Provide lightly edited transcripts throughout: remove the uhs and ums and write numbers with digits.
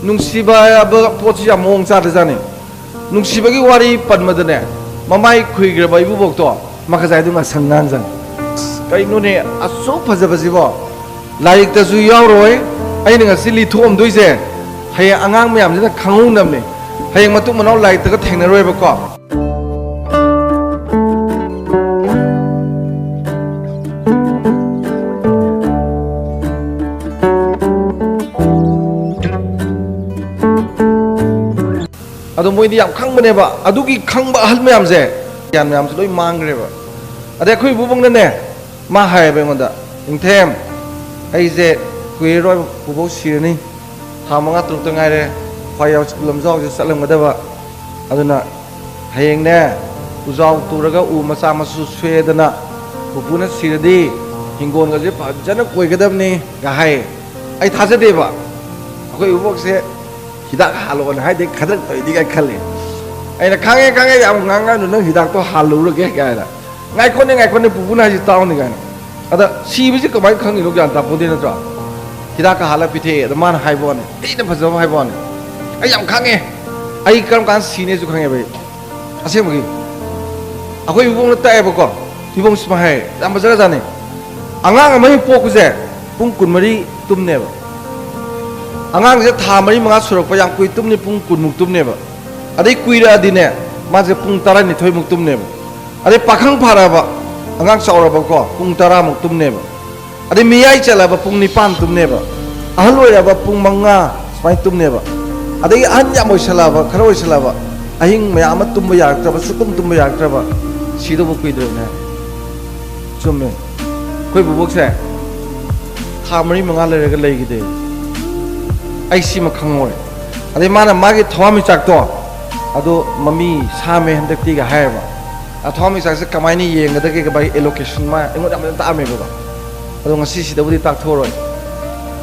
नुंसीबा पोची मोंग चादजाने नुंसीबगी वारी पनमदने ममाई खुइग्रबा इबुबोक्तो माखाजाइदुंगा संगांजन कइनुने असो फजबजिबो लाइरिकतसु यावरोय अइना ngasi लिथोमदुइसे हय अंगांग मयामजना खंगुनमने हयंग मतु मनाव लाइरिकतगा थेंगनरोयबको अदो मोइदी याम खंगबनेबा अदुगी खंगबा अहल मयामजे यान मयामसे लोय मांगरेबा अदे खोइ बुबंगने मा हायबे मोदा इंथेम अइजे कुइरोय बुबो सिरनी था मंगा तुक तंगाइरे फायाव लमजाव जे सलमगदबा अदुना हयेंगने उजाव तुरगा उ मचा मसु स्वेदना बुबुना सिरदी हिंगोनगा जे फजना कोइगदबनी गाहाय अइ थाजदेबा अखोइ उबोकसे हिदाक हालोन हाइदे खदक तोइदी गा खले अइना खांगे याम गांगा नु नंग हिदाक तो हालुरगे गायरा ngaikone pupuna ji tauni gan ada sibiji kamai khangi lo gyan ta podi na tra hida ka hala pithe da man haibon ina phajam haibon ai yam khange ai karam kan sine ju khange bai ase mugi akoi ubong na tae ba ko ibong sma hai am bajar jane angang amai poku je pung kun mari tumne ba angang je tha mari manga surok pa yang kui tumni pung kun muk tumne ba adai kuira dine ma je pung tara ni thoi muk tumne ba अरे पाखंग फाराबा अंगांग चावराबको पुंग 10 मुक तुमनेबा अरे मियाई चलाबा पुंग 9 तुमनेबा अहल ओयाबा पुंग 5 स्माइ तुमनेबा अरे अहन याम ओइसलाबा खरा ओइसलाबा अहिंग मयाम तुमबा याक्त्रबा सुतुम तुमबा याक्त्रबा सिदोबो कुइद्रने चुमे कोइ बुबोकसे थामरी मंगा लेरगा लेगिदे आइसी मखंगोय अरे माना मागे थवामि चाकतो अदो मम्मी सामे हंदक्ति गा हायबा अथॉमी साइज कमाइनी येंगदगे बाई एलोकेशन मा एंगोद अमन तामे बा अदो ngasi sidabudi takthoroi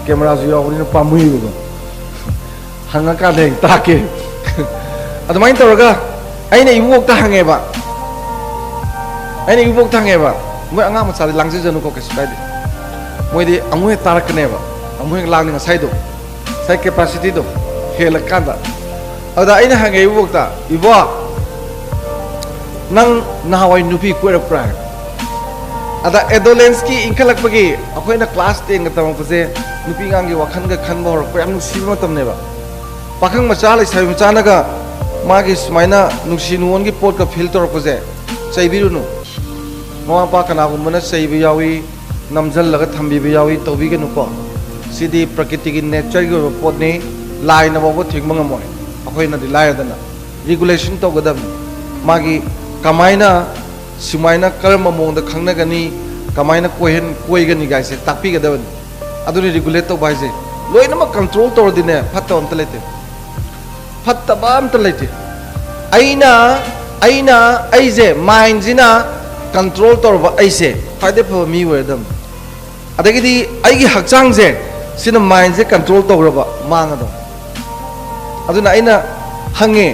camera ju yawni pamui बा hanga ka deng take ado main tawraga aina ibok ta hange ba aina ibok ta hange ba moi anga ma sari langje janu ko kesu kaide moi di amue tarakne ba amue langni nga sai do sai capacity do hela kanda ada aina hange ibok ta ibo nang nahawai nupi kuera prai ada adolescence ki inkalak pagi akoina class 10 ga tamang pase nupi ngang gi wakhan ga khan bor ko am nusi ma tamne ba pakhang macha lai sai macha na ga ma gi smaina nusi nuon gi pot ka filter pase chaibiru nu mama pa kana gum na chaibi yawi namjal laga thambi bi yawi tobi ge nu ko sidi prakriti gi nature gi pot ni lai na bo thingmang moy akoina di lai da na regulation to gadam magi कमाइना सुमाइना कर्म मोंद खंगनगनी कमाइना Cohen कोइगनी गाइसे Tapi गदबन अदुनि regulate तो बाइजे लोइनमा control तोर दिने फत्त अंत लेते फत्त balm त लेते आइना आइजे mind जिना control तोर बा आइसे फाइदे फ मी वेदम अदगिदी आइगी हकचांग जे सिना माइंड जे कंट्रोल तोरबा मांगदो अदुना आइना हंगे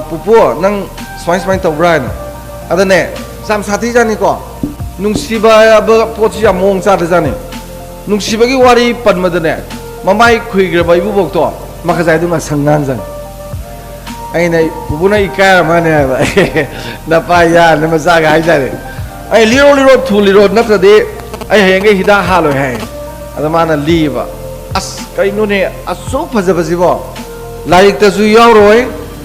पुपो नंग स्वाइन तौब्रान अदने जाम साथी जानी को नुंसीबा पोची मोंग चादजाने नुंसीबगी वारी पनमदने ममाई खुइग्रबा इबुबोक्तो माखाजाइदुंगा संगांजन अइना बुबुना इकार माने बा नपाया नमजागा हाइजारे अइ लिरो थुलिरो नत्रदे अइ हेंगे हिदा हालो है अदमाना लीबा अस कइनुने असो फजबजिबो लाइरिकतसु यावरोय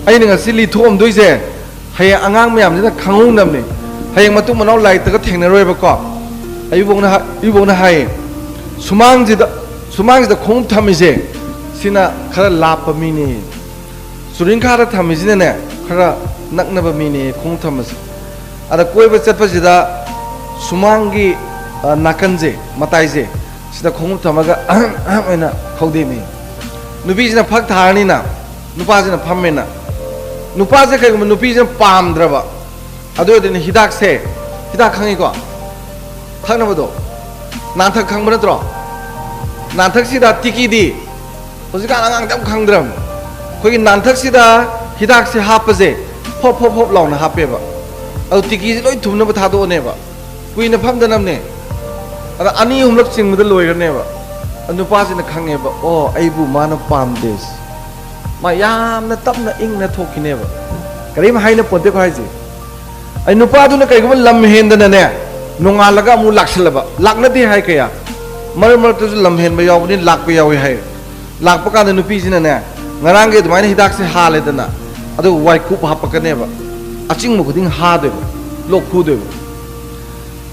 अइना ngasi लिथोमदुइसे हय अंगांग मयामजना खंगुनमने हयंग मतु मनाव लाइरिकतगा थेंगनरोयबको अयुबोना हाय सुमांगजिदा खोंग थमिसे सिना खरा लाप मिने सुरिंखारा थमिसिने खरा नकनब मिने खोंग थमस अदा कोइबा चटपसिदा सुमांगी नाकनजे मताइजे सिदा खोंग थमगा अहमना खौदेमी नुबीजना फक थारनिना नुपाजना फम्मेना नुपाजे कइगुम नुपीजे पामद्रबा अदोदने हिदाक से हिदाक खंगिको खंगनबदो नाथक खंगब नत्रो नाथक सिदा टिकीदी होजिका अंगांग दम खंगद्रम खोगी नाथक सिदा हिदाक से हापजे फोप लाउना हापेबा अदो टिकी लोइ थुमनब थादोनेबा कुइना फमदनमने अदा अनि हुमलक चिंगबद लोइरनेबा नुपासिना खंगेबा ओ अइबु माना पामदेस मा यामना तपना इंगना थोकिनेबा करीम हाइना पोते को हाइजे अइ नुपादुना कइगुम लम हेंदना ने नोंगालगा मु लाक्सलबा लाक्नदि हाइ कया मर मर तु लम हेंबा यावनि लाक्पा यावि हाइ लाक्पा कान नुपीसिना ने ngaraangge dumaina hidak se haledana adu waikup hapakane ba aching mu khuding ha de lok khu de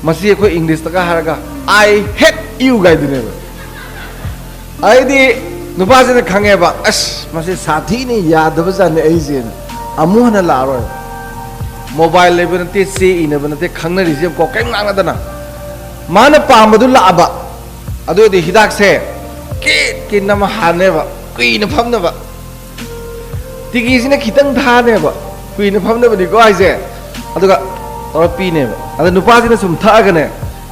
masi ko english ta ka haraga I hate you gai dune ba ai di nupa se khange ba as masi sathi ni yadaba jan ai je amu na la ro mobile level te se ina ba te khangna ri je ko kai ngang adana mana pamadu la ba adu di hidak se ke nam hane ba kui na phamna ba तिकीसिना खितंग थाने बा कुइने फमने बनि को आइजे अदुगा और पीने बा अद नुपासिना सुम थागने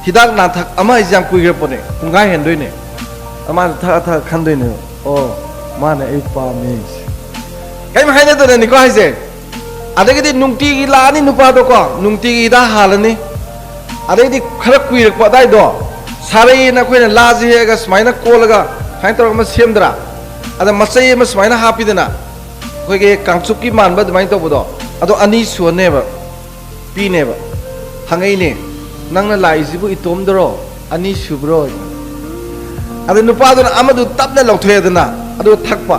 हिदाक ना थक अमा इजाम कुइगे पने पुंगा हेंदोइने अमा था खंदोइने ओ माने ए पामेस काई हाइने तो नि को आइजे अदगदि नुंगटी गी लानी नुपा दो को नुंगटी गी दा हालनी अदगदि खर कुइरक पदाइ दो सारे ना कोइना लाजी हेगा स्माइना कोलगा हाइन तोर म सेमद्रा अद मसै म स्माइना हापिदना कोई कांचुकी मानब दुमाइन तौबदो अदो अनी सुनेब पीनेब हंगैने नंगना लाइसिबु इतोमदरो अनी सुब्रो अदो नुपादुना अमदु तपना लौथेदना अदो थकपा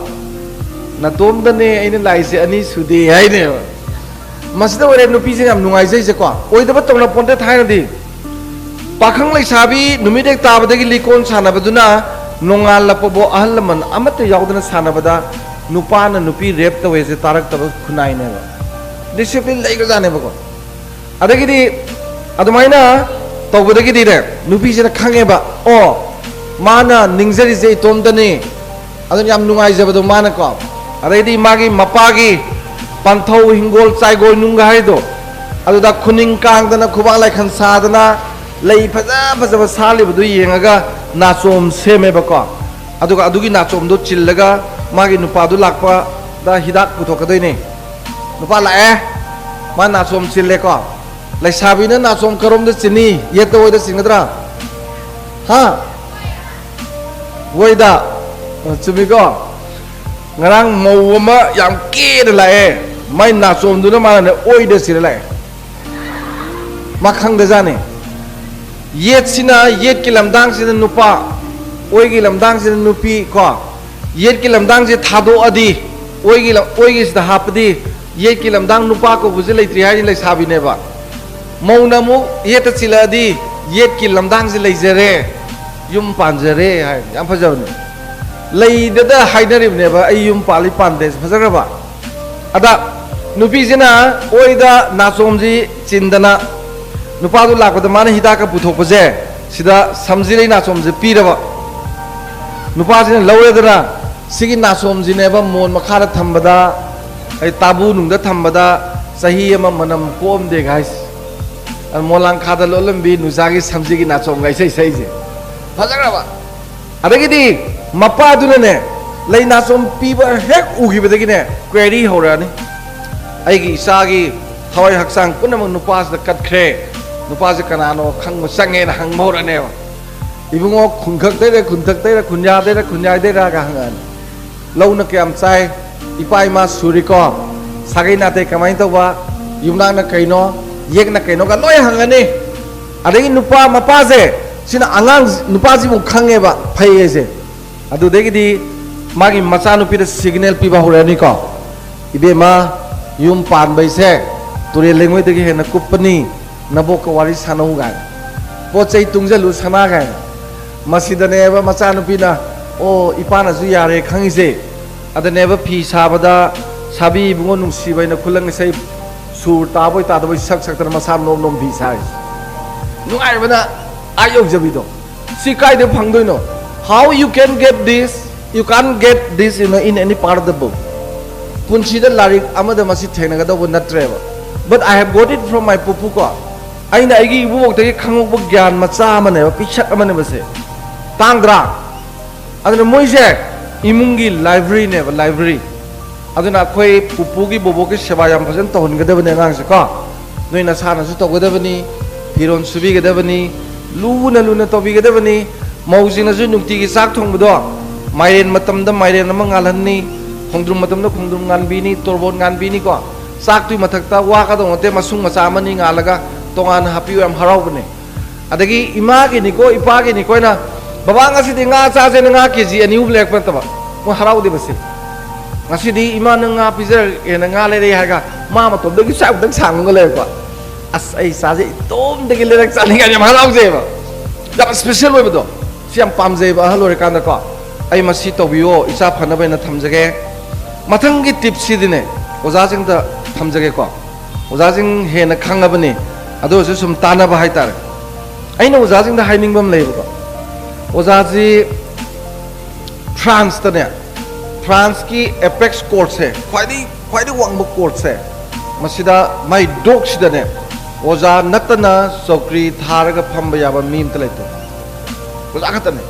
नतोमदने आइने लाइसे अनी सुदे हाइने मसदा ओरे नुपीसे याम नुंगाइजैसे को ओइदबा तौना पोंते थाइनदि पाखंग लैसाबी नुमिदेक ताबदगी लिकोन सानबदुना नोंगालपबो अहलमन अमत यावदना सानबदा नुपाना नुपी रेप तवे से तारक तब खुनाइने बा डिसिप्लिन लेगा जाने बको अदगिदि अदमाइना तौबदगिदि रे नुपी से खंगे बा ओ माना निंगजरी जे तोमदने अदन याम नुंगाइ जबदो माना को अदगिदि मागी मपागी पंथौ हिंगोल चाइगोल नुंगा हाइदो अदुदा खुनिंग कांगदना खुबा लाइखन सादना लई फजा फजा सालिबदु येंगागा नाचोम सेमे बको अदुगा अदुगी नाचोम दो चिल्लगा मागी नुपादु लाकपा दा हिदाक पुथोकदोइने नुपा लाए मा नाचोम चिल्ले को लैसाबिना नाचोम करोम दे चिनी ये तो वइदा सिंगद्रा हा वइदा चुमिको ngarang mau ma yang ke de lae mai naचोम दुना माने ओइदे सिरे लाए मा खंग दे जाने येत सिना येत की लमदांग सिना नुपा ओइगी लमदांग सिना नुपी को येत की लमदांग से थादो अदी ओइगी सिदा हापदी येत की लमदांग नुपा को बुजे लैत्रि हाइ लैसाबिने बा मौना मु येत चिलादी येत की लमदांग से लैजरे युम पांजरे हाइ याम फजबने लैददा हाइनरिबने बा अइ युम पाली पांदे फजरबा अदा नुपी सिना ओइदा नाचोम जी चिंदना नुपादु लाकदा माने हिदा का पुथोकजे सिदा समजिरै नाचोम जी पीरबा नुपासिना लौरेदना सिगी नाचोम जिनेबा मोन मखारा थंबदा ऐ ताबू नुंगदा थंबदा सही अमा मनम कोम दे गाइस अन मोलांग खादा लोलंबी नुजागी समजिगी नाचोम गाइसै सैजे फजरबा अदगिदि मपादुने लै नाचोम पीबा हेक उगिबदगिने क्वेरी होरानी आइगी इसागी थवai हक्सांग पुनमक नुपासदा कटख्रे नुपासे कनानो खंग संगेना हंगमोरने इबुंगो खुंखक्तैरा खुंथक्तैरा खुन्यादैरा खुन्यादैरा का हंगन लौना क्याम चाइ इपा इमा सुरिको सागै नाते कमाइ तौबा युमनांगना कैनो येगना कैनो का लोय हंगने अदगी नुपा मपासे सिना आंगांग नुपाजिबु खंगेबा फैयेसे अदुदेगिदि मागी मचा नुपीदा सिग्नल पीबा होरानी को इबेमा युम पानबैसे तुरे लेंगोइदगी हेना कुप्पनी नबोक वारी सानौ गाय पोचै तुंगजलु सना गाय मसीदनेबा मचा नुपीना ओ इपानासु यारे खंगिसे अदनेबा फी साबदा साबी बुंगो नुंसीबैना खुलंग सै सुर ताबोय तादबोय सक सकतन मसा नोम नोम फी साइ नुगाइबना आयो जबिदो सिकाइदे फंगदोइनो how you can get this you can't get this in any part of the book punchida larik amada masi thengna da natreba but I have got it from my pupu ko aina aigi ibu wok khangok bu gyan macha amane pichak amane base tangra aduna moise imungi library ne library aduna khoi pupu gi bobo gi seba yam phajan to hon gadabane ngang se ko noina sana su to gadabani piron subi gadabani luna luna to bi gadabani मौजिंगनसु नुक्तिगी चाक थोंबदो माइरेन मतमदा माइरेन अमा ngalhanni khongdrum matamda khongdrum nganbini torbon nganbini ko sak tui mathakta wa ka dong te masung macha mani ngalaga tongan happy yam haraubne adagi ima gi ni ko ipa gi ni ko na baba ngasi de nga cha je nga kg ani ublek pa taba mo haraude basi ngasi di ima nga pizer e nga le re ha ga ma ma tom dagi sa dang sang ngo le ko as ai sa je tom dagi le rak chani ga yam harau je ba da special we do siam pam je ba halo re kan da ko ai masi to biyo isa phana ba na thamjage mathang gi tip si dine oza jing da thamjage ko oza jing he na khanga bani ado su sum tana ba hai tar ai na oza jing da haining bam lei ko oza ji France ta ne France ki apex court se khwai wang bu court se masida mai dog sida ne oza natana sokri thar ga pham ba ya ba mim ta lai to oza ka ta ne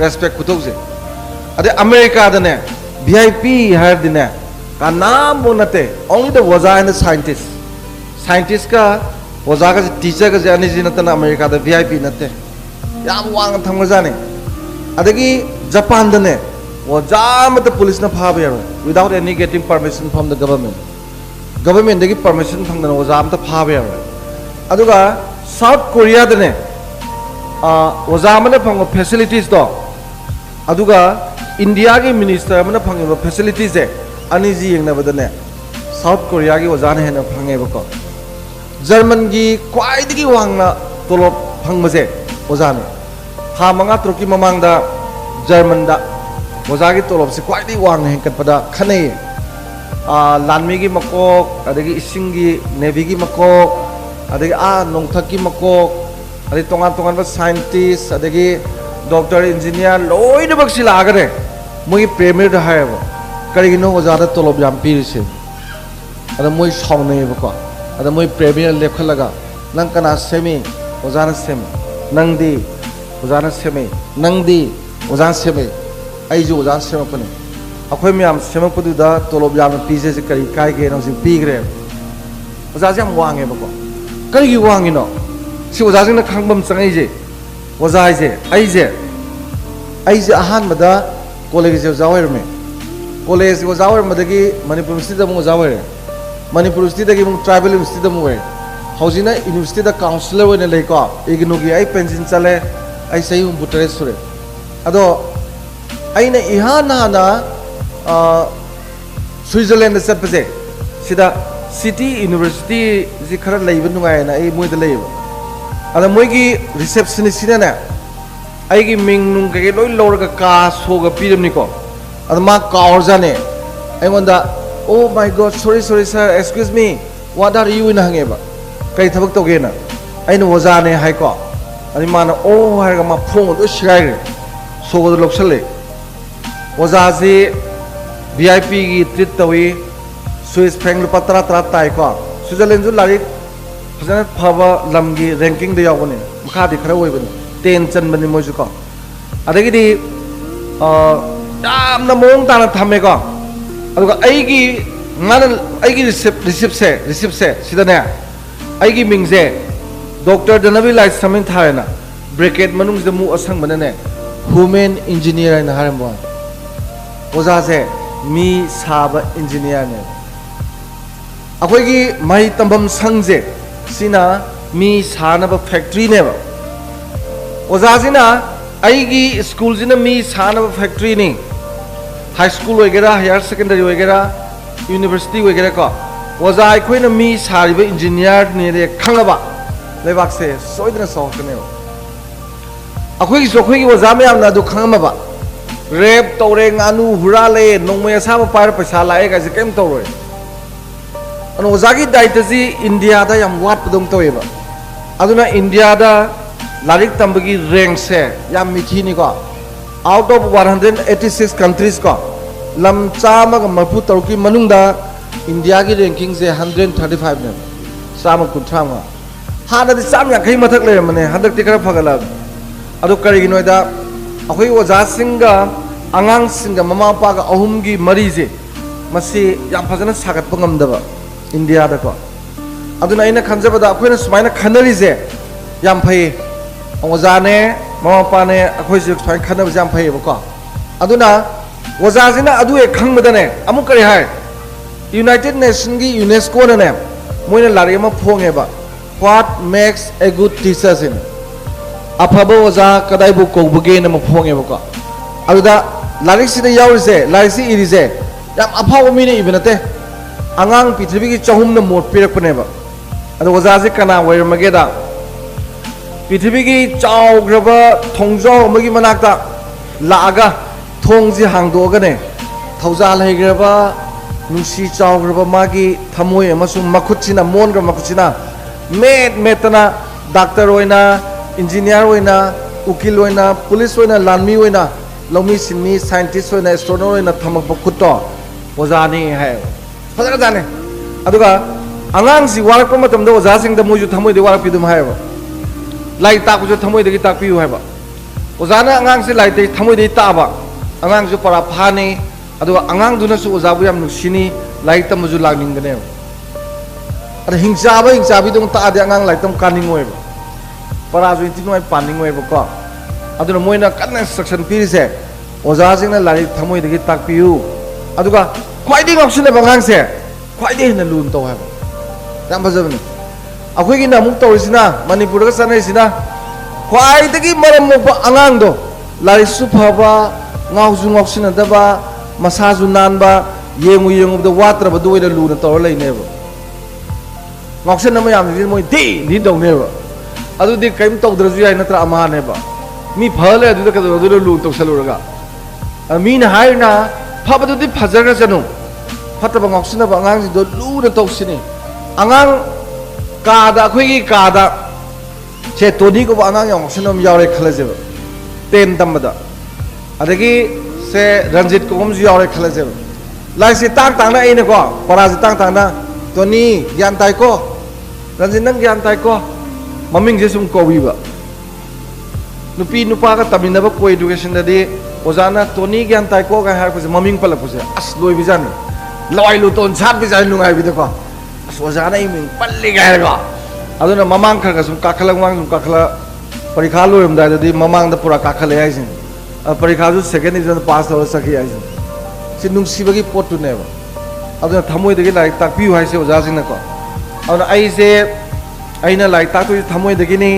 respect ku to je ade America da ne VIP har dine ka naam bonate only the waza and the scientist ka waza ka teacher ka jani jinata na America da VIP nate yam wang thang jane adagi Japan da ne waza mat police na phab yar without any getting permission from the government dagi permission thang na waza am ta phab yar aduga South Korea da ne waza man phang facilities do aduga India की minister मन fungi facilities है अनिजी यंगनबदने south Korea की वजान है न fungi बको German की क्वाइदगी वांगना तोलोब फंगबसे वजाने था मंगा त्रुकी ममांगदा German दा वजा की तोलोब से क्वाइदगी वांग है कतपदा खने लानमी की मकोक अदगी इसिंग की नेवी की मकोक अदगी नोंथक की मकोक अदगी तोंगान बा साइंटिस्ट अदगी डॉक्टर इंजीनियर लोइद बक्सी लागरे मोई प्रेमियर है करीनो ओजादा तोलोब याम पीरिसे अदा मोई सावने बको अदा मोई प्रेमियर लेखलगा नंग कना सेमी ओजाना सेम नंगदी ओजाना सेमी नंगदी ओजाना सेमी आइजु ओजाना सेमपने अखोय म्याम सेमपदुदा तोलोब याम पीजे से करी काय के नोसिं पीग्रे ओजा से हम वांगे बको करीगी वांगिनो सि ओजा सिंग खांगबम चंगैजे ओजा आइजे अहान मदा कॉलेज जावर में कॉलेज जावर मदगी मणिपुर यूनिवर्सिटी जावर मणिपुर यूनिवर्सिटी ट्राइबल यूनिवर्सिटी हौजिना यूनिवर्सिटी काउंसिलर होने लेको इग्नोगी आई पेंशन चले आई सही हुंबुतरे सुरे अदो आइना इहाना ना स्विट्जरलैंड चपसे सिदा सिटी यूनिवर्सिटी जी खरा लेब नुगायना आई मोइद लेब अदा मोइगी रिसेप्शनिस्ट सिना आइगी मिंग नुंग के लोई लौरगा का सोगा पीरमनिको अदमा कावर जाने आइगोंदा oh my God sorry sir excuse me what are you in हंगेबा कई थबक तोगेना आइनो वजाने हाइको अनि माना ओ हारगा मा फोंग दो शिगाइरे सोगो लोक्सले वजाजी वीआईपी की ट्रीट तवी स्विस फ्रैंक लुपा 13 ताइको स्विट्जरलैंड जु लारिक फजन फबा लमगी रैंकिंग दे यावने मखादि खरा ओइबने 10 चन बनी मोजु को अदगिदी यामना मोंग ताना थमेको अदुगा आइगी ngana aigi receipt se sidane aigi mingje doctor danabi lai samin tharena bracket manung de mu asang banane human engineer na harambo oza se mi saba engineer ne akoi gi mai tambam sangje sina mi sana ba factory ne ba oza sina aigi school sina mi sana ba factory ni high school वगैरह higher secondary वगैरह university वगैरह को वजा अखोइना मी सारिबा engineer ने रे खंगबा लेबाक से सोइदना सौकने अखोइ जोखोइ वजा में आमना दु खंगमबा रेप तौरे गानु हुराले नोंमै असाबा पार पैसा लाए गाजे केम तौरे अन वजा की दायित्व जी इंडिया दा याम वाट पदम तौएबा अदुना इंडिया दा लारिक तंबगी रैंक से याम मिथिनी को आउट ऑफ 186 कंट्रीज को लम चाम मफु तरुकी मनुंगदा इंडिया की रैंकिंग से 135 ने चाम कुंथ्राम हानदि चाम याखै मथक ले मने हदकति खरा फगला अदु करिगिनोदा अखोइ ओजा सिंगा अंगांग सिंगा ममा पा का अहुम की मरी जे मसी याम फजना सागत पंगमदबा इंडिया दा को अदुना इना खंजबदा अखोइना सुमाइना खनरी जे याम फै ओजा ने mama pane akhoi ju thai khana ba jam phai ba ko aduna oza jina adu e khang ba ne amuk kare hai United Nation gi UNESCO na ne moina lari ma phonge ba what makes a good teacher in afaba oza kadai bu ko buge na ma phonge ba ko aduda lari si da yaw se lari si iri se yam afaba mi ne ibnate angang pithribi gi chahum na mot pirak pane ba adu oza ji kana wai mage da pithribi gi chaw graba thongjo magi manakta laaga thongji hangdo ga ne thauja lai graba nungsi chaw graba magi thamoi amasung makhuchina mon gra makhuchina metana doctor oina engineer oina ukil oina police oina lanmi oina lomi sinmi scientist oina astronomer oina thamak bakhuto oza ni hai fadara jane aduga angang si warak pa matam da oza sing da moju thamoi de warak pidum hai ba lai ta ku jo thamoi de ta piu hai ba oza na angang si lai te thamoi de ta ba angang jo para phani aduga angang duna su oza bu yam nuksini lai ta moju lagning gane ada hingsa bi dong ta ade angang lai tam kaning oi ba para jo inti noi paning oi ba ko aduna moina kan instruction pi se oza sing na lai thamoi de ta piu aduga khwai ding option ba angang se khwai de na lun to hai ba yam bajabni akhoi gi na muk tawrisina manipur ga sanai sina khwai dagi maram mo angang do lai su phaba ngau ju ngok sina da ba masa ju nan ba yengu da watra ba do ina luna to lai ne ba ngok sina ma yam ji moi di dong ne ba adu di kaim to dra ju yai natra ama ne ba mi phale adu da ka do lu to salu ga mi na hai na phaba du di phajar ga janu phataba ngok sina ba angang ji do lu na to sini angang kada khoi gi kada che toni ko angang yong sinom yaure khala je ten tam da adagi se ranjit ko om yaure khala je lai si tang tang na ine ko para si tang tang na toni gyan tai ko ranjit nang gyan tai ko maming je sum ko wi ba nupi nupa ka tamina ba ko education da di ozana toni gyan tai ko ga har ko maming pala ko se as loi bi jan loi lu ton chat bi jan lungai bi de ko oza na iming palli ga ga aduna mamang kha sum kakhala wang sum kakhala parikha lo yum da di mamang da pura kakhala ai sin parikha ju second division pass ho saki ai sin si nung sibagi potu ne ba aduna thamoi de gi lai tak pi hai se oza sin na ko aduna ai se aina lai tak tu thamoi de gi ni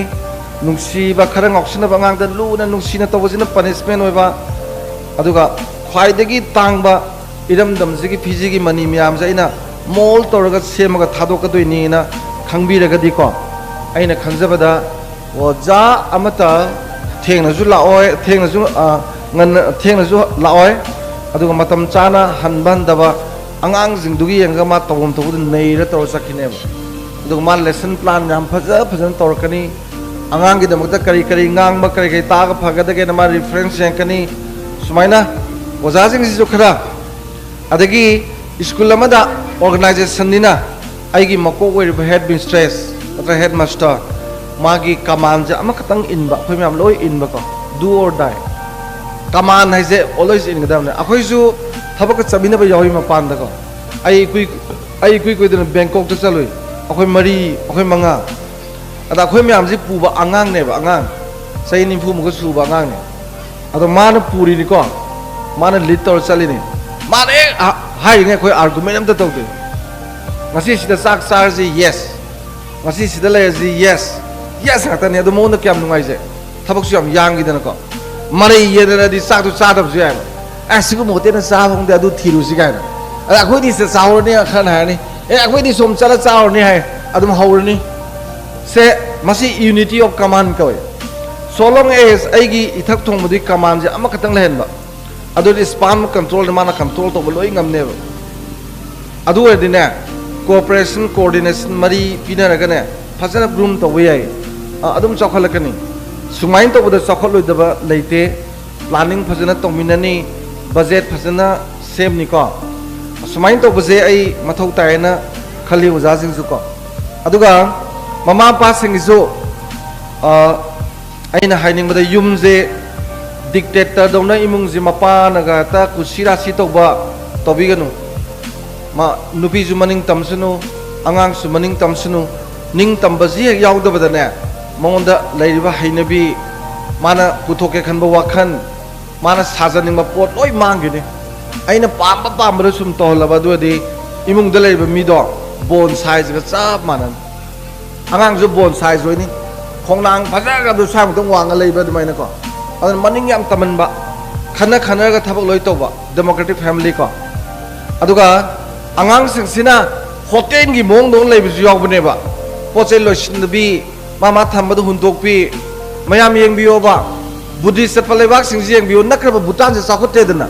nung si ba khara ngok sin ba ngang da lu na nung si na to bojina punishment oi ba aduga khwai de gi tang ba iram dam ji gi phiji gi mani myam ja ina mol toraga semaga thadokadoi ni na khangbiraga di ko aina khanjabada oja amata thengna ju laoi thengna ju ngan thengna ju laoi aduga matam chana hanban daba angang jingdugi yanga ma tawum tawud neira tor sakine aduga ma lesson plan yam phajan torkani angang gi damakta kari ngang ma kari ta ga phagada ge na ma reference yankani sumaina oja jing ji ju khara adagi school amada organization nina aigi mako wei head mistress atra headmaster magi command ja ama katang inba khoi myam loi inba ko do or die command hai je always in gadam ne akhoi ju thabak chabina ba yawi ma pan da ko ai kui de Bangkok ta chaloi akhoi mari akhoi manga ada khoi myam ji pu ba angang ne ba angang sai ni phu mu ko su ba angang ne ado man puri ni ko man litor chali ni man hai nge khoi argument am ta to de ngasi sida sak sar ji yes ngasi sida le ji yes ngata ne do mo na kyam nungai je thabak su yam yang gi dana ko mari ye na di sak tu sa dab je asigu mo te na sa hong de adu thiru si ga na akhoi di se sa hor ni khan ha ni akhoi di som chala cha hor ni hai adum hor ni se masi unity of command ko so long as aigi ithak thong mudi command je ama katang lehen ba adu di spam control mana control to loi ngam ne adu edi ne cooperation coordination mari pina raga ne phasana room to we ai adum chokhala kani sumain to boda chokhol loi daba leite planning phasana to minani budget phasana same ni ko sumain to bose ai mathau tai na khali uja sing su ko aduga mama pa sing su aina haining bada yum je dictator dona imung ji mapa naga ta kusira si to ba tobiganu ma nupi ju maning tamsunu angang su maning tamsunu ning tambaji yaw da bada ne monda leiriba hainabi माना पुथोके खनबा वाखन माना साजनिंग pot लोई मांगिने अइना palm palm सुम तोहलबा दुदी इमुंग the लेबा मीदो bone size का चाप मानन आंगांग जो bone size रोइनी खोंनांग फजागा दु साम तंग वांगा लेबा दुमाइना को अदन मनिंग याम तमनबा खना खना का थबक लोई तोबा डेमोक्रेटिक फैमिली को अदुगा आंगांग सिंगसिना होटेल की मोंग दों लेबिसु यावबनेबा पोचे लोइसिनबी मामा थंबदु हुंदोकपी मयाम येंबियोबा बुद्धिस्ट पलेबाक सिंगजि येंबियो नक्रब भूटान से साखोतेदना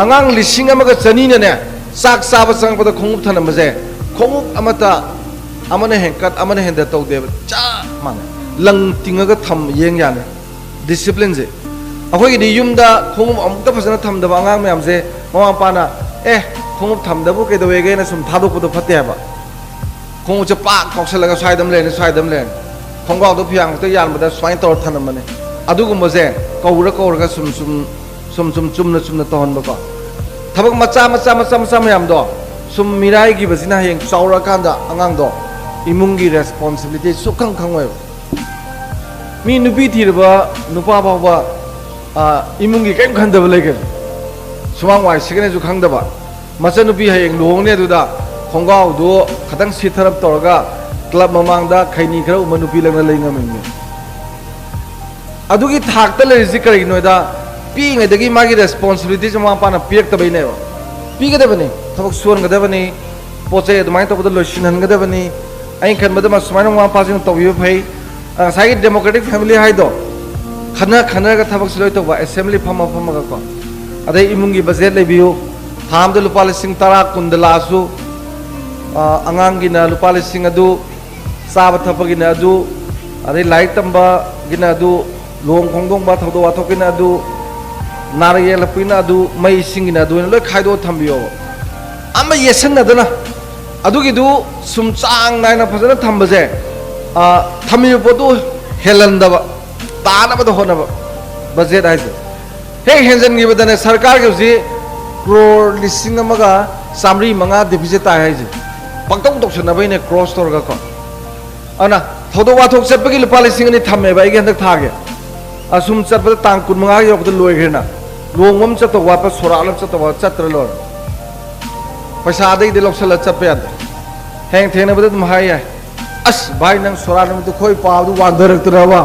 आंगांग लिसिंग अमगा चनीने ने साक साब संगपद खोंगुप थनमजे खोंगुप अमता अमने हेंकत अमने हेंदा तौदेब चा माने लंग तिंगगा थम येंग याने डिसिप्लिन जे अखोई दि युमदा खोंगुप अमुक्ता फसना थमदबा आंगांग मयाम से ममा पाना खोंगुप थमदबु केदवेगे ना सुम थादोकपदो फते हाबा खोंगुप च पाक कौसलगा स्वाइदम लेन खोंगावदो फियांग तो यानबदा स्वाइन तौर थनमने अदुगुमबजे कौरगा सुम चुमना तोहनबको थबक मचा मैम दो सुम मिराई की बसिना हेंग चाउरा कांदा अंगांग दो इमुंग की रेस्पॉन्सिबिलिटी सुखंग खंगवे मी नुपी थीरबा नुपा बाबा इमुंग की केम खंदब लेके सुमांग वाई सिगने जु खंगदबा मचा नुपी हेंग लोंगने दुदा खोंगाव दो खतंग सिथरब तोरगा क्लब ममांगदा खैनी खरा उम नुपी लंगना लेंगमिंग अदुगी थाकता लेरिसि करिनोदा पीङैदगी मागी रेस्पॉन्सिबिलिटी ममा पाना पीरक्तबैने पीगदबनी थबक सोनगदबनी पोचे अदुमाय तबद लोइसिनहनगदबनी अई खनबदमा सुमाइना ममा पासिन तबियो फै साइ डेमोक्रेटिक फैमिली हाइदो खना थबक सिलोय तबा असेंबली फमगा को अदे इमुंगी बजेट लेबियो थामद लुपा लिसिंग 10 कुंदलासु अंगांगिना लुपा लिसिंग अदु साब थपगिना अदु अदे लाइक तंबा गिना अदु लोंग खोंगदोंबा थौदो वाथोकिना अदु नारियल पिना अदु मई सिंगिना अदु लोय खाइदो थंबियो अमा येसनदना अदुगिदु सुम चांग नायना फजना थंबजे थमियो पोदु हेलंदबा तानबद होनबा बजेट हाइजे हे हेंजन गिबदने सरकार के उसी करोड़ लिसिंग अमगा सामरी मंगा डिफिसिट ताय हाइजे पंगतों तोसनबैने क्रॉस तोरगा को अना थौदो वाथोक चटपगी लुपा लिसिंग नि थमेबा इगे हंदक थागे असुम चटपद तांग कुन मंगा योगद लोयग्रेना लोंगम चतो वापस सोरालम चतो वा चत्र लोर पैसा दे दे लोकसल चपे याद हेंग थेने बद तुम हाय अस भाई नंग सोरालम तो खोई पावदु वांदरक्तरवा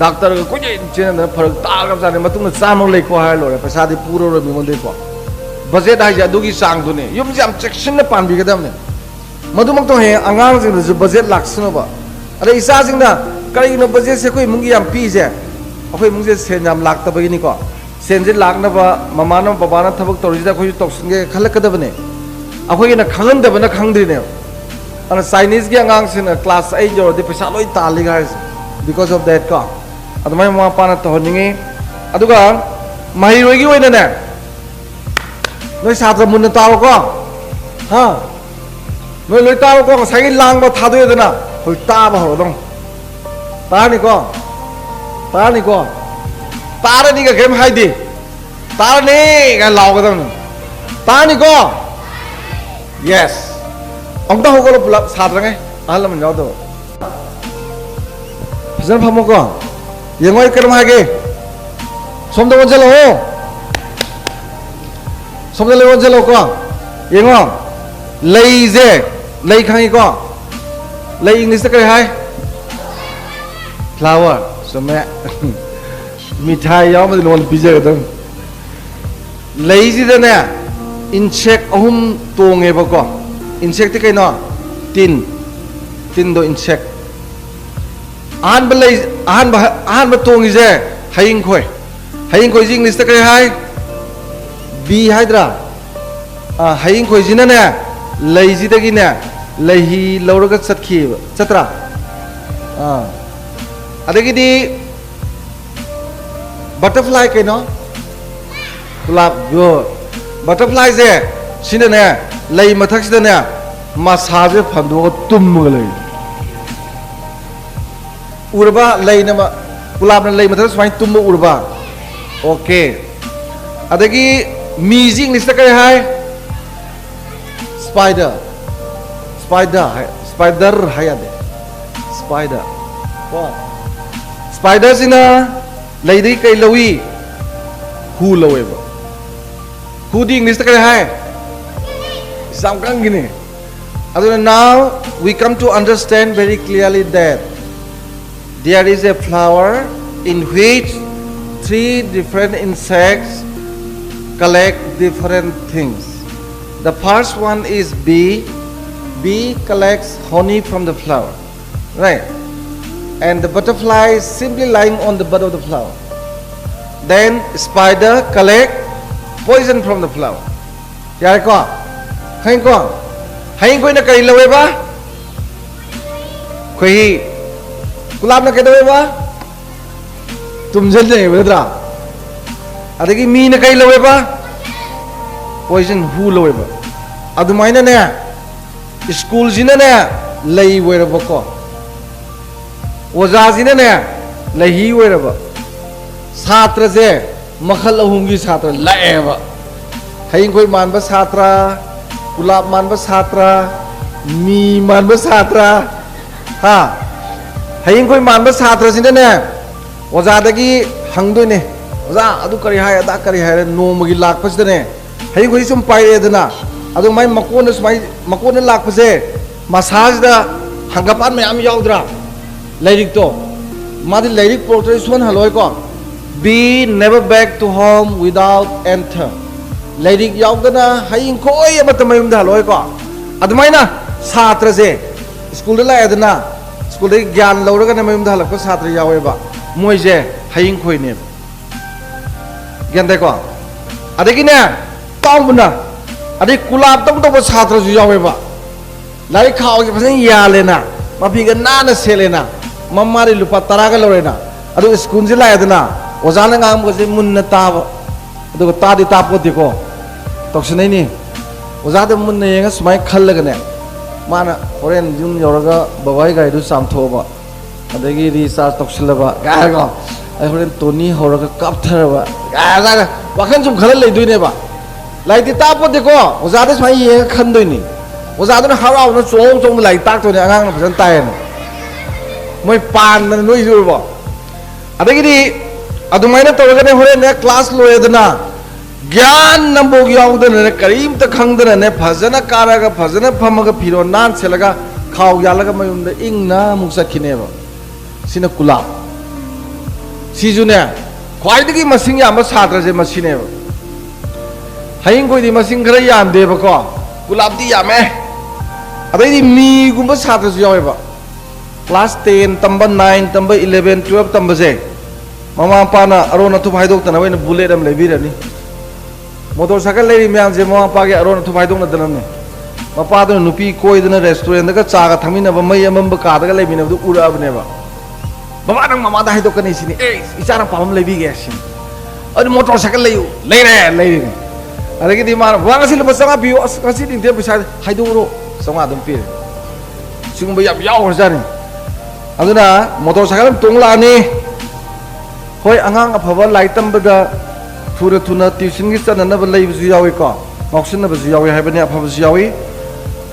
डॉक्टर को कोई चेन फरक तागम जाने मतुंग चामो लेको हाय लोरे पैसा दे पूरो रो बिमोन दे को बजेट हाय जादुगी सांग दुने युम जाम सेक्शन ने पान बिगदमने मधुमक तो हे अंगांग जिंग बजेट लाक्सनबा अरे इसा जिंग करिनो बजेट से कोई मुंगी याम पीजे अखोई मुंगे सेन याम लाक्तबगिनी को सेंजे लाक्नबा ममानो बाबाना थबक तौरिदा खोई तौसनगे खलकदबने अखोइना खंगनदबना खंगद्रिने अन चाइनीज के अंगांग सिन क्लास 8 जोरदि पैसा लोई ताली गाइस बिकॉज ऑफ दैट का अदमाय ममा पाना तहनिंगे अदुगा माहिरोगी ओइनाने नोय सात्र मुन्न ताव को हा नोय लोय ताव को साइ लांगबा थादोयदना होय ताबा होदों तानि को तारनी का गेम हाइदी तारनी का लाओगदम तारनी को यस अमता होगलो पुलाप साद्रंगे आहल मन जाओ तो फजन फमो को येंगोय करम हागे सोमदो वंजलो हो सोमदो वंजलो को येंगो लेइजे लेइ खांगी को लेइ इंग्लिश करे हाय फ्लावर समय मिठाई याव मद लोन पिजे गदम लेइजी दने इंसेक अहुम तोंगे बको इंसेक ते कइनो तीन दो इंसेक आन तोंगी जे हाइंग खोय जी इंग्लिश ते करे हाय बी हाइद्रा हाइंग खोय जिना ने लेइजी दगी ने लेहि लौरगा चतखी चत्रा अदगिदी बटरफ्लाई कइनो गुलाब गो बटरफ्लाई जे सिने लई मथक सिने मसाजे फंदो तुमग लई उरबा लई न गुलाब न लई मथक स्वाइन तुम उरबा ओके अदगी मीजी इंग्लिश त करे हाय spider hi they spider Cina Lady kay lawi. Who laweba. Who di English kay hai? Samkang gini. Now we come to understand very clearly that there is a flower in which 3 different insects collect different things. The first one is bee. Bee collects honey from the flower, right? And the butterfly is simply lying on the bud of the flower. Then spider collect poison from the flower. Yari ko? Hain ko? Hain ko na kay lawe ba? Koi kulab na kay lawe ba? Tumjal na bedra. Adagi mi na kay lawe ba? Poison who lawe ba? Adumay na na. School zina na lay wera ba ko? Oza zina na lahi wera ba? Satra se makhal ahungi satra lae ba? Hayin koi man ba satra? Kulab man ba satra? Mi man ba satra? Ha? Hayin koi man ba satra zina na? Oza dagi hangdo ne. Oza adu kari hai ada kari hai no magi lak pas ne. Hayin koi sum pai edna. Adu mai makona sumai makona lak pase massage da hangapan mayam yaudra lairik to madi lairik portray suan haloi ko be never back to home without enter lairik yaudana haing koi amatamay da haloi ko adu mai na satra se school da la edna school da gyan lauraga na mayum da halak ko satra yawe ba moi je haing koi ne gyan de ko adagi ne taubna Adi kulab tong tong satra ju yawe ba. Lari khao ke pasen ya lena. Mapi ga na na selena. Mamari lupa taraga lorena. Adu school ji la edna. Ozana ngam ko se mun na ta ba. Adu ko ta di ta po di ko. Toksnai ni. Ozada mun na yenga smai khal laga ne. Mana horen jum yoraga bawai ga idu sam tho ba. Adagi research toksla ba. Ga ko. Ai horen toni horaga kap thar ba. Ga ga wakan jum khala lei dui ne ba. Lai ti ta po de ko ozada smai ye khan doi ni ozada na harau na chong chong lai tak to ne angang na phasan tai na moi pan na noi ju bo adagi di adumai na to ga ne hore ne class lo edna gyan nambo yaw da ne karim ta khang da ne phajana kara ga phajana phama ga phiro nan selaga khaw ya la ga mayum da ing na muksa khine ba sina kulab si ju ne khwai dagi masing ya ma satra je masine ba Hayin koi di masing kara yam de ba ko kulab di yam adai di mi gumba satra su yawe ba class 10 tamba 9 tamba 11 12 tamba se mama pa na arona thu bhai dok tana na bullet am lebi rani motor cycle le myam je mama pa ge arona thu bhai dok na danam ne mapa do nupi koi dana restaurant da ka cha ga thamina ba mai amam ba ka da lebi na du ura ab ne ba baba nang mama da hai dok ni sini ichara pa am lebi ge sin adu motor cycle le yu le re adagi di mana wang asil pasang abiu asih di dia bisa haiduro sama adam pir sing bayam yaw jani aduna motor cycle tongla ni hoi angang aphawa laitam bada thura thuna tuition gi sanana ba lei bu yawi ko ngoksin na bu yawi haibani aphawa bu yawi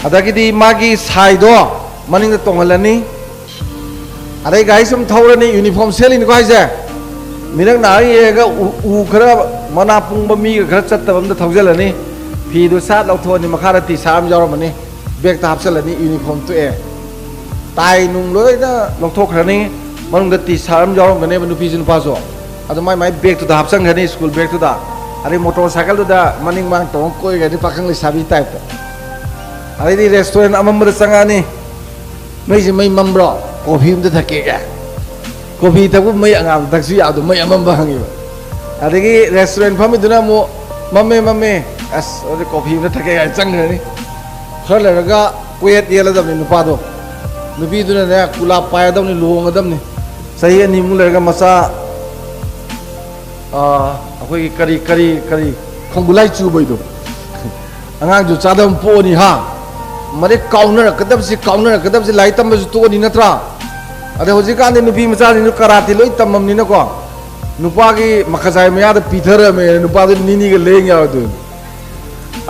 adagi di magi saido maning da tongalani adai gai sum thawrani uniform selin ko haise Minang na ye ga u khara mana pung ba mi ga chat ta bam da thawjal ani phi do sat law thon ni makhara ti sam jaw mani bag ta hapsal ani uniform to e tai nung loi da law thok khara ni manung da ti sam jaw mane nu phi jin pa so adu mai bag to da hapsang ga ni school bag to da ari motorcycle to da maning mang tong koi ga ni pakang li sabi type ari di restaurant amam da sangani mai ji mai mambro coffee um da thake ga Kopi tapu mai angam taksi adu mai amam bahangi ba. Adagi restaurant phami duna mo mame as ode kopi na thake ga chang ni. Khale raga kuet yela dam ni nupa do. Nupi duna ne kula paya dam ni luong dam ni. Sahi ani mu lerga masa akoi kari khonggulai chu bai do. Angang ju chadam po ni ha. Mare counter kadam si lai tam ju to ni natra. Ada hojikan di nupi macam ni karate loi tamam ni na ko nupa ki makasai maya da pithar me nupa di nini ke leng ya tu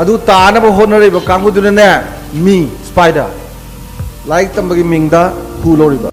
adu ta na ba honare ba kangu du ne mi spider like tam bagi mingda hu lori ba